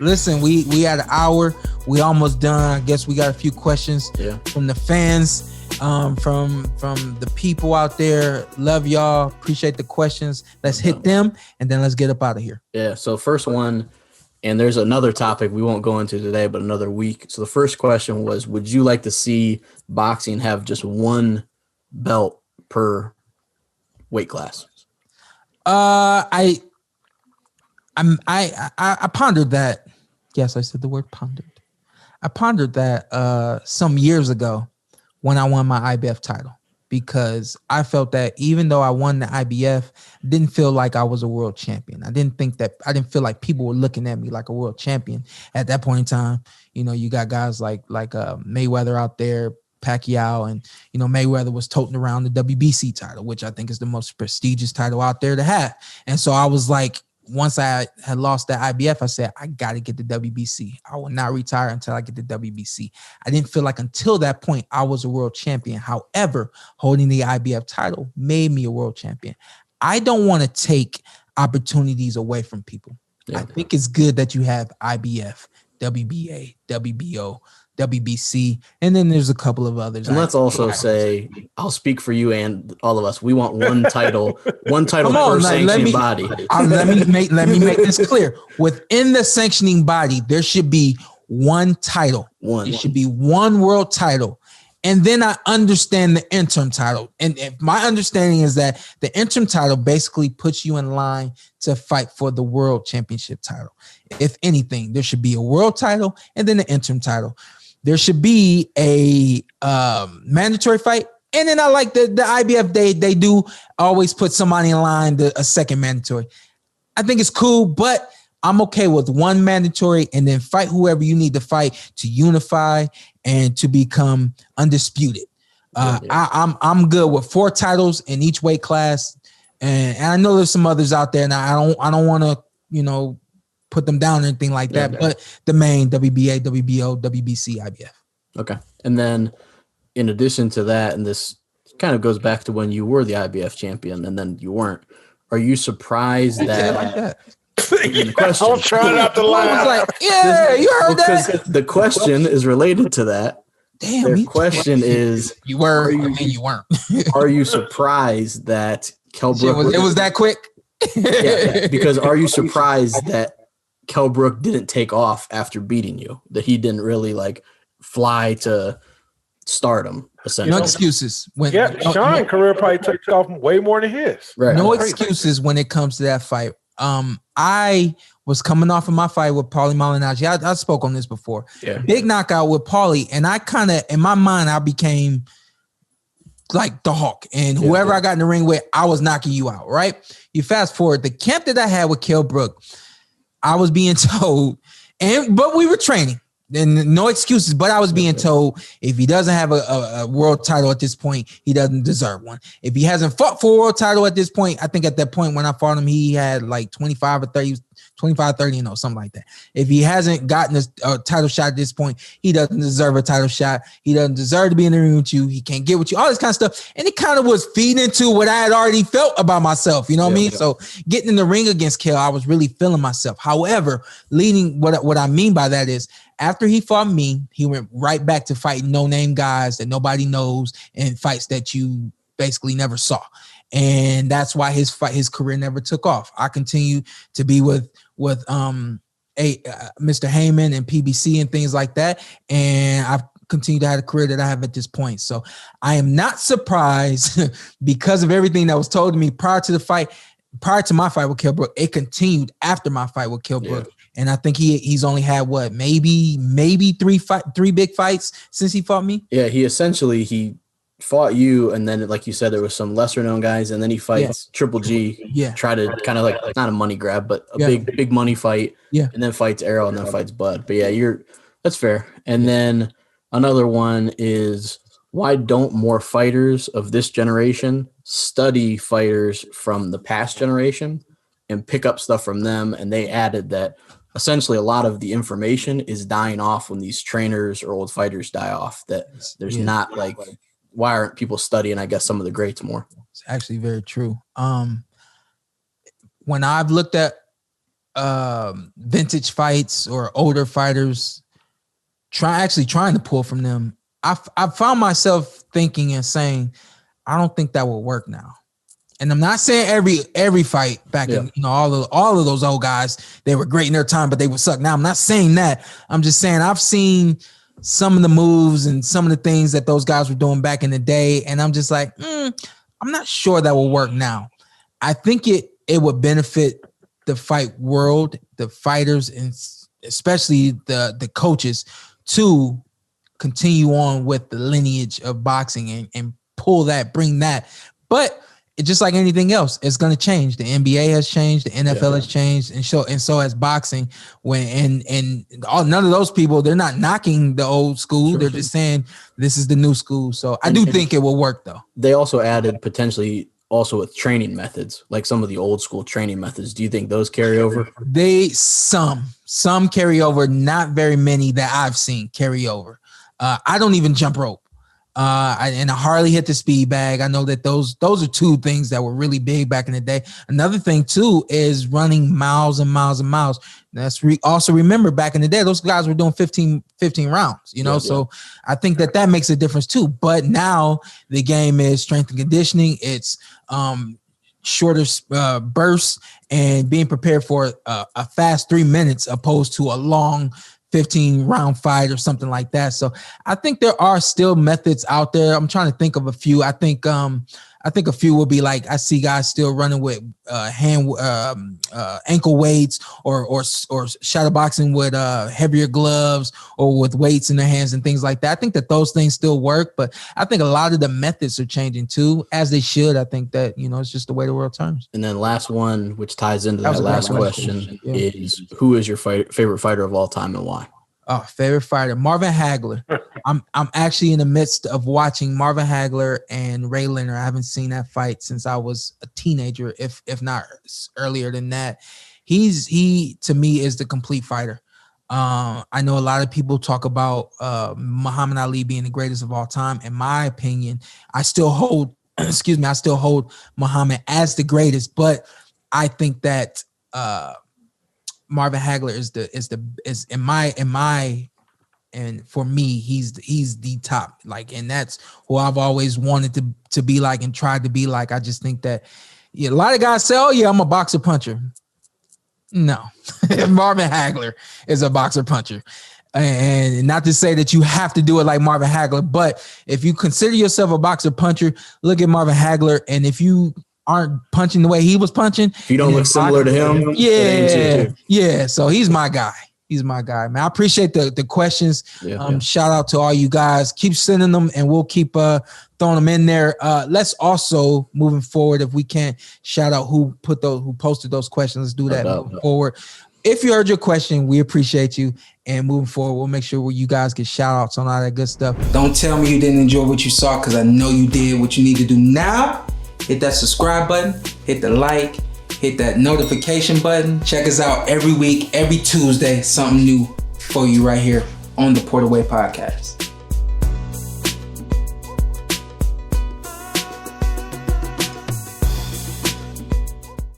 Listen, we had an hour. We almost done. I guess we got a few questions from the fans, from the people out there. Love y'all. Appreciate the questions. Let's hit them, and then let's get up out of here. Yeah. So first one, and there's another topic we won't go into today, but another week. So the first question was, would you like to see boxing have just one belt per weight class? I pondered that. Yes, I said the word pondered. I pondered that some years ago when I won my IBF title, because I felt that even though I won the IBF, didn't feel like I was a world champion. I didn't feel like people were looking at me like a world champion at that point in time. You know, you got guys like Mayweather out there, Pacquiao, and Mayweather was toting around the WBC title, which I think is the most prestigious title out there to have. And so I was like, once I had lost that IBF, I said, I got to get the WBC. I will not retire until I get the WBC. I didn't feel like until that point I was a world champion. However, holding the IBF title made me a world champion. I don't want to take opportunities away from people. I think it's good that you have IBF, WBA, WBO, WBC, and then there's a couple of others. And let's also say, I'll speak for you and all of us. We want one title per sanctioning body. Let me make this clear. Within the sanctioning body, there should be one title. It should be one world title. And then I understand the interim title. And my understanding is that the interim title basically puts you in line to fight for the world championship title. If anything, there should be a world title and then the interim title. There should be a mandatory fight. And then I like the IBF, they do always put somebody in line, a second mandatory. I think it's cool, but I'm okay with one mandatory and then fight whoever you need to fight to unify and to become undisputed. I'm good with 4 titles in each weight class. And I know there's some others out there, and I don't want to, put them down or anything like that. But the main WBA, WBO, WBC, IBF. Okay. And then in addition to that, and this kind of goes back to when you were the IBF champion and then you weren't, are you surprised that? The question. I'm trying not to laugh. You heard that? The question is related to that. Damn. The question is, you weren't. Are you surprised that Kell Brook? It was that quick? Yeah. Because are you surprised that Kell Brook didn't take off after beating you? That he didn't really fly to stardom, essentially. No excuses. Shawn's career probably took off way more than his. Right. No excuses when it comes to that fight. I was coming off of my fight with Paulie Malignaggi. I spoke on this before. Yeah. Big knockout with Paulie, and I kind of, in my mind, I became like the Hawk, and whoever I got in the ring with, I was knocking you out, right? You fast forward, the camp that I had with Kell Brook, I was being told, but we were training, and no excuses, but I was being told if he doesn't have a world title at this point, he doesn't deserve one. If he hasn't fought for a world title at this point, I think at that point when I fought him, he had like 25 or 30, something like that. If he hasn't gotten a title shot at this point, he doesn't deserve a title shot. He doesn't deserve to be in the ring with you. He can't get with you, all this kind of stuff. And it kind of was feeding into what I had already felt about myself. You know what I mean? Yeah. So getting in the ring against Kell, I was really feeling myself. However, what I mean by that is after he fought me, he went right back to fighting no-name guys that nobody knows and fights that you basically never saw. And that's why his career never took off. I continue to be with Mr. Heyman and PBC and things like that. And I've continued to have a career that I have at this point. So I am not surprised because of everything that was told to me prior to my fight with Kell Brook. It continued after my fight with Kell Brook. And I think he's only had maybe three big fights since he fought me. Yeah, he fought you, and then like you said, there was some lesser known guys, and then he fights Triple G. Yeah, try to kind of like not a money grab, but a big money fight. Yeah, and then fights Arrow, and then fights Bud. But yeah, that's fair. And then another one is, why don't more fighters of this generation study fighters from the past generation and pick up stuff from them? And they added that essentially a lot of the information is dying off when these trainers or old fighters die off, that there's not like, why aren't people studying, I guess, some of the greats more? It's actually very true. When I've looked at vintage fights or older fighters, trying to pull from them, I found myself thinking and saying, I don't think that will work now. And I'm not saying every fight back in, all of those old guys, they were great in their time, but they would suck. Now, I'm not saying that. I'm just saying I've seen some of the moves and some of the things that those guys were doing back in the day. And I'm just like, I'm not sure that will work now. I think it would benefit the fight world, the fighters, and especially the coaches to continue on with the lineage of boxing and bring that. But it's just like anything else, it's going to change. The NBA has changed, the NFL has changed, and so has boxing. None of those people, they're not knocking the old school. They're just saying this is the new school. So I do think it will work, though. They also added potentially also with training methods, like some of the old school training methods. Do you think those carry over? Some carry over, not very many that I've seen carry over. I don't even jump rope. And I hardly hit the speed bag. I know that those are two things that were really big back in the day. Another thing too is running miles and miles and miles. That's also remember back in the day, those guys were doing 15 rounds, so I think that makes a difference too. But now the game is strength and conditioning. It's shorter bursts and being prepared for a fast 3 minutes opposed to a long 15 round fight or something like that. So I think there are still methods out there. I'm trying to think of a few. I think a few will be like, I see guys still running with ankle weights or shadow boxing with heavier gloves or with weights in their hands and things like that. I think that those things still work, but I think a lot of the methods are changing too, as they should. I think that, it's just the way the world turns. And then last one, which ties into that last question, is who is your favorite fighter of all time and why? Oh, favorite fighter, Marvin Hagler. I'm actually in the midst of watching Marvin Hagler and Ray Leonard. I haven't seen that fight since I was a teenager, if not earlier than that. He to me is the complete fighter. I know a lot of people talk about Muhammad Ali being the greatest of all time. In my opinion, I still hold Muhammad as the greatest, but I think that Marvin Hagler is in my and for me, he's the top, and that's who I've always wanted to be like and tried to be like. I just think that a lot of guys say, oh yeah, I'm a boxer puncher. No, Marvin Hagler is a boxer puncher. And not to say that you have to do it like Marvin Hagler, but if you consider yourself a boxer puncher, look at Marvin Hagler. And if you aren't punching the way he was punching, if you don't look similar to him, yeah. So he's my guy. Man. I appreciate the questions. Shout out to all you guys. Keep sending them, and we'll keep throwing them in there. Let's also, moving forward, if we can't shout out who posted those questions, let's do that moving forward. If you heard your question, we appreciate you. And moving forward, we'll make sure you guys get shout outs on all that good stuff. Don't tell me you didn't enjoy what you saw, because I know you did. What you need to do now, hit that subscribe button, hit the like, hit that notification button. Check us out every week, every Tuesday, something new for you right here on the Porter Way Podcast.